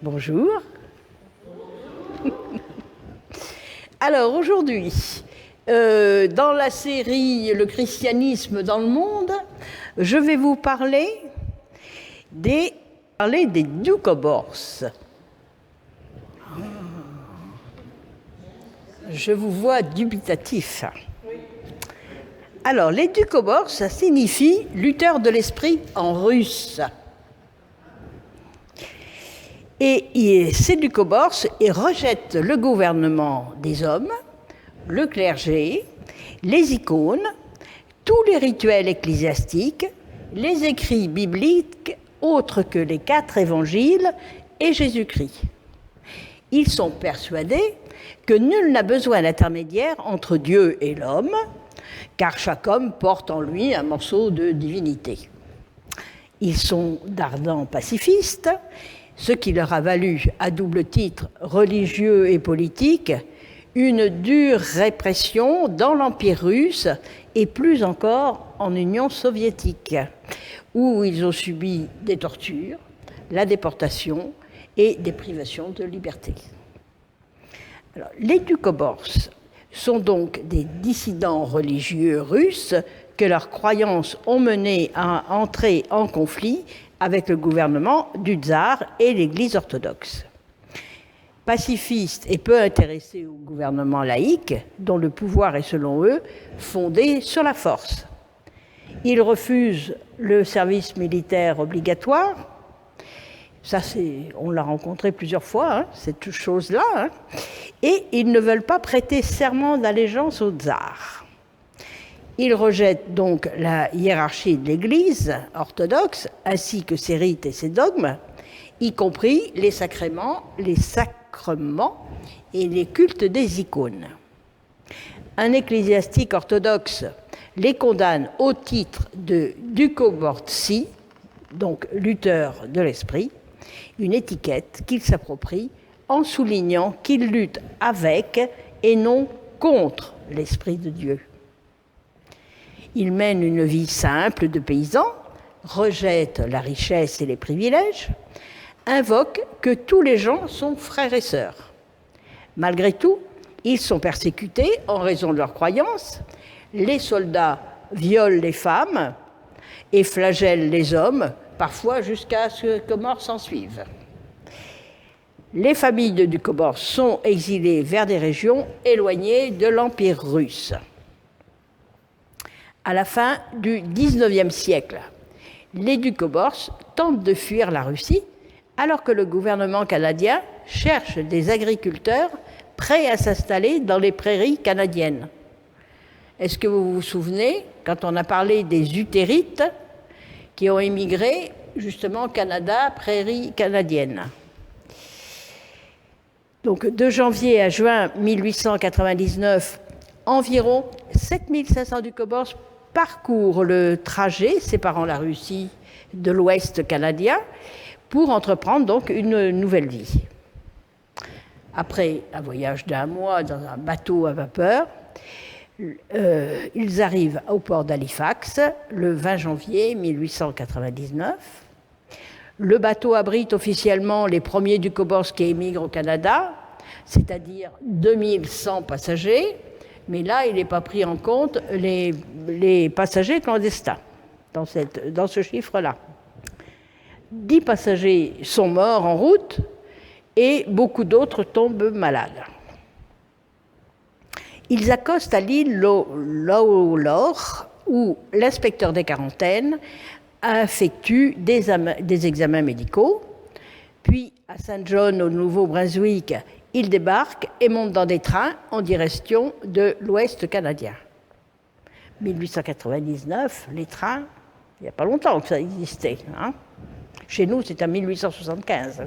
Bonjour. Alors aujourd'hui, dans la série Le christianisme dans le monde, je vais vous parler des Doukhobors. Je vous vois dubitatif. Alors, les Doukhobors, ça signifie lutteurs de l'esprit en russe. Et ces Doukhobors rejettent le gouvernement des hommes, le clergé, les icônes, tous les rituels ecclésiastiques, les écrits bibliques autres que les 4 évangiles et Jésus-Christ. Ils sont persuadés que nul n'a besoin d'intermédiaire entre Dieu et l'homme, car chaque homme porte en lui un morceau de divinité. Ils sont d'ardents pacifistes, ce qui leur a valu, à double titre religieux et politique, une dure répression dans l'Empire russe et plus encore en Union soviétique, où ils ont subi des tortures, la déportation et des privations de liberté. Alors, les Doukhobors sont donc des dissidents religieux russes que leurs croyances ont mené à entrer en conflit avec le gouvernement du tsar et l'Église orthodoxe. Pacifistes et peu intéressés au gouvernement laïque, dont le pouvoir est selon eux fondé sur la force. Ils refusent le service militaire obligatoire. Ça, on l'a rencontré plusieurs fois, cette chose-là. Et ils ne veulent pas prêter serment d'allégeance au tsar. Ils rejettent donc la hiérarchie de l'Église orthodoxe, ainsi que ses rites et ses dogmes, y compris les sacrements et les cultes des icônes. Un ecclésiastique orthodoxe les condamne au titre de Doukhobordtsi, donc lutteur de l'esprit, une étiquette qu'ils s'approprient en soulignant qu'ils luttent avec et non contre l'Esprit de Dieu. Ils mènent une vie simple de paysans, rejettent la richesse et les privilèges, invoquent que tous les gens sont frères et sœurs. Malgré tout, ils sont persécutés en raison de leurs croyances. Les soldats violent les femmes et flagellent les hommes, parfois jusqu'à ce que mort s'en suive. Les familles de Doukhobors sont exilées vers des régions éloignées de l'Empire russe. À la fin du XIXe siècle, les Doukhobors tentent de fuir la Russie alors que le gouvernement canadien cherche des agriculteurs prêts à s'installer dans les prairies canadiennes. Est-ce que vous vous souvenez, quand on a parlé des Utérites qui ont émigré justement au Canada, prairies canadiennes. Donc de janvier à juin 1899, environ 7500 Doukhobors parcourent le trajet séparant la Russie de l'Ouest canadien pour entreprendre donc une nouvelle vie. Après un voyage d'1 mois dans un bateau à vapeur, ils arrivent au port d'Halifax le 20 janvier 1899. Le bateau abrite officiellement les premiers Doukhobors qui émigrent au Canada, c'est-à-dire 2100 passagers, mais là, il n'est pas pris en compte les passagers clandestins dans ce chiffre-là. 10 passagers sont morts en route et beaucoup d'autres tombent malades. Ils accostent à l'île Lawlor, où l'inspecteur des quarantaines effectue des examens médicaux. Puis, à Saint John, au Nouveau-Brunswick, ils débarquent et montent dans des trains en direction de l'Ouest canadien. 1899, les trains, il n'y a pas longtemps que ça existait. Chez nous, c'est en 1875.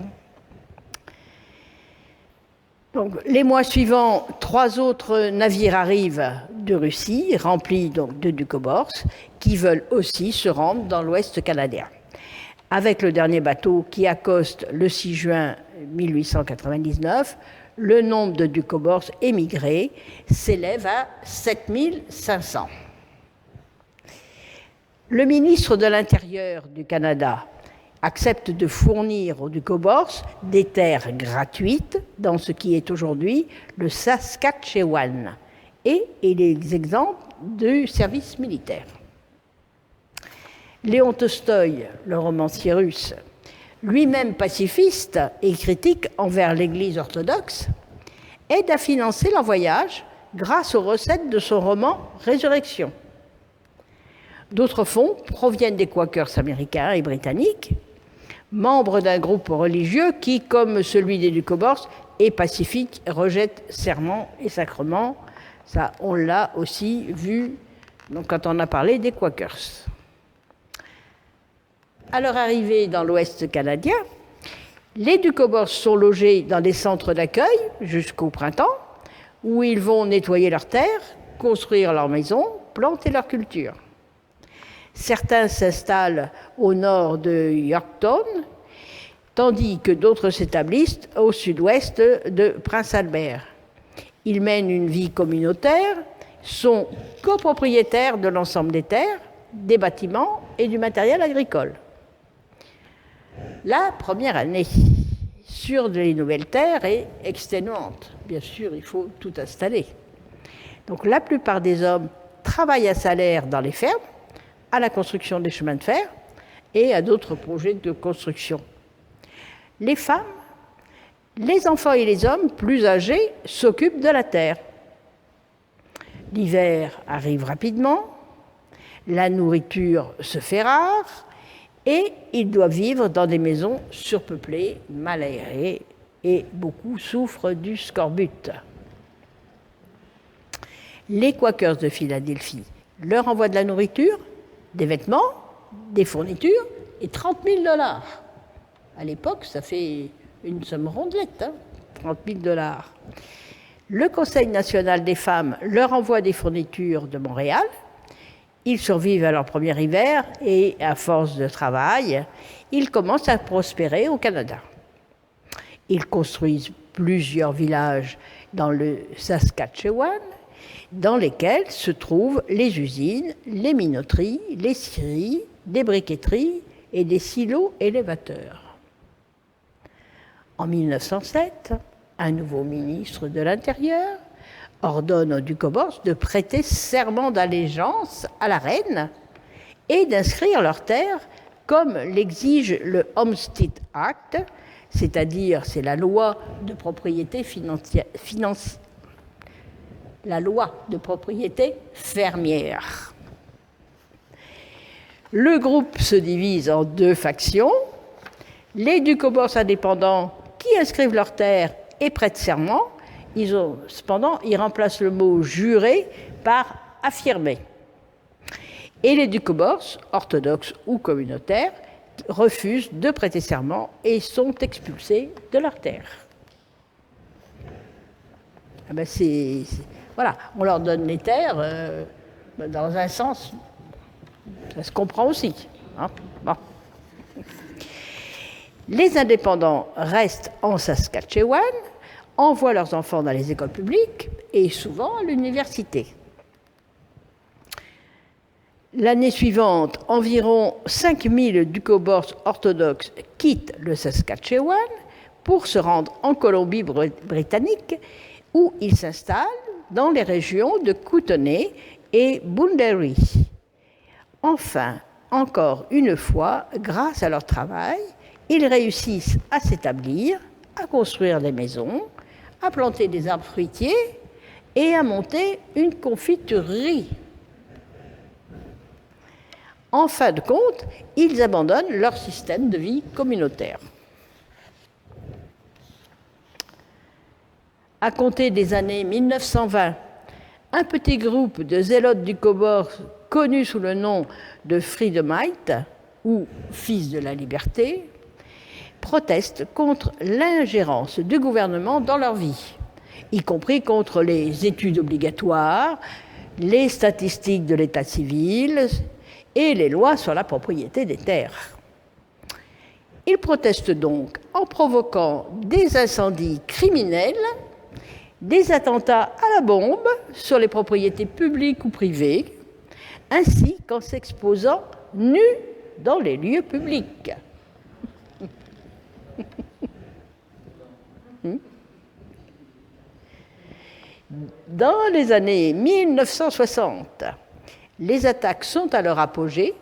Donc, les mois suivants, 3 autres navires arrivent de Russie, remplis donc de Doukhobors, qui veulent aussi se rendre dans l'Ouest canadien. Avec le dernier bateau qui accoste le 6 juin 1899, le nombre de Doukhobors émigrés s'élève à 7500. Le ministre de l'Intérieur du Canada accepte de fournir aux Doukhobors des terres gratuites dans ce qui est aujourd'hui le Saskatchewan et il est exempt du service militaire. Léon Tolstoï, le romancier russe, lui-même pacifiste et critique envers l'Église orthodoxe, aide à financer leur voyage grâce aux recettes de son roman Résurrection. D'autres fonds proviennent des Quakers américains et britanniques, membres d'un groupe religieux qui, comme celui des Doukhobors, est pacifique, rejette serments et sacrements. Ça, on l'a aussi vu donc, quand on a parlé des Quakers. À leur arrivée dans l'Ouest canadien, les Doukhobors sont logés dans des centres d'accueil jusqu'au printemps, où ils vont nettoyer leurs terres, construire leurs maisons, planter leur culture. Certains s'installent au nord de Yorkton, tandis que d'autres s'établissent au sud-ouest de Prince Albert. Ils mènent une vie communautaire, sont copropriétaires de l'ensemble des terres, des bâtiments et du matériel agricole. La première année sur les nouvelles terres est exténuante. Bien sûr, il faut tout installer. Donc la plupart des hommes travaillent à salaire dans les fermes, à la construction des chemins de fer et à d'autres projets de construction. Les femmes, les enfants et les hommes plus âgés s'occupent de la terre. L'hiver arrive rapidement, la nourriture se fait rare et ils doivent vivre dans des maisons surpeuplées, mal aérées et beaucoup souffrent du scorbut. Les Quakers de Philadelphie leur envoient de la nourriture, des vêtements, des fournitures et 30 000 $. À l'époque, ça fait une somme rondelette, 30 000 $. Le Conseil national des femmes leur envoie des fournitures de Montréal. Ils survivent à leur premier hiver et, à force de travail, ils commencent à prospérer au Canada. Ils construisent plusieurs villages dans le Saskatchewan, dans lesquels se trouvent les usines, les minoteries, les scieries, des briqueteries et des silos élévateurs. En 1907, un nouveau ministre de l'Intérieur ordonne aux Doukhobors de prêter serment d'allégeance à la reine et d'inscrire leurs terres comme l'exige le Homestead Act, c'est-à-dire c'est la loi de propriété la loi de propriété fermière. Le groupe se divise en deux factions. Les Doukhobors indépendants qui inscrivent leurs terres et prêtent serment, cependant, ils remplacent le mot « jurer » par « affirmer ». Et les Doukhobors, orthodoxes ou communautaires, refusent de prêter serment et sont expulsés de leurs terres. Ah ben voilà, on leur donne les terres, dans un sens, ça se comprend aussi. Hein, bon. Les indépendants restent en Saskatchewan, envoient leurs enfants dans les écoles publiques et souvent à l'université. L'année suivante, environ 5000 Doukhobors orthodoxes quittent le Saskatchewan pour se rendre en Colombie-Britannique où ils s'installent dans les régions de Kootenay et Boundary. Enfin, encore une fois, grâce à leur travail, ils réussissent à s'établir, à construire des maisons, à planter des arbres fruitiers et à monter une confiturerie. En fin de compte, ils abandonnent leur système de vie communautaire. À compter des années 1920, un petit groupe de zélotes Doukhobors connus sous le nom de Freedomite, ou Fils de la Liberté, protestent contre l'ingérence du gouvernement dans leur vie, y compris contre les études obligatoires, les statistiques de l'état civil et les lois sur la propriété des terres. Ils protestent donc en provoquant des incendies criminels, des attentats à la bombe sur les propriétés publiques ou privées, ainsi qu'en s'exposant nus dans les lieux publics. Dans les années 1960, les attaques sont à leur apogée.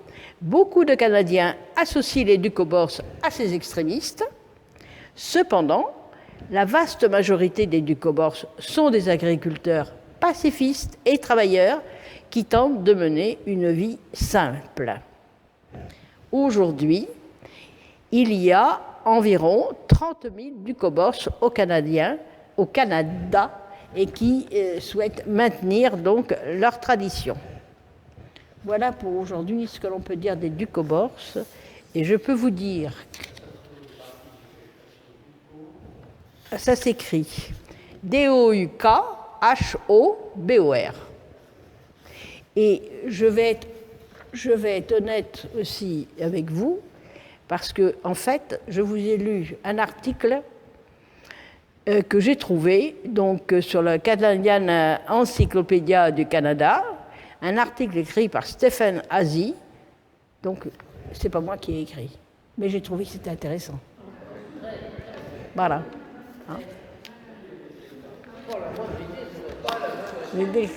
Beaucoup de Canadiens associent les Ducobors à ces extrémistes. Cependant, la vaste majorité des Ducobors sont des agriculteurs pacifistes et travailleurs qui tentent de mener une vie simple. Aujourd'hui, il y a environ 30 000 Ducobors au Canada et qui souhaitent maintenir donc leur tradition. Voilà pour aujourd'hui ce que l'on peut dire des Ducobors. Et je peux vous dire, ça s'écrit D-O-U-K-H-O-B-O-R. Et je vais être honnête aussi avec vous, parce que, en fait, je vous ai lu un article que j'ai trouvé donc, sur le Canadian Encyclopedia du Canada, un article écrit par Stephen Hazy. Donc, c'est pas moi qui ai écrit, mais j'ai trouvé que c'était intéressant. Voilà. Hein? L'idée,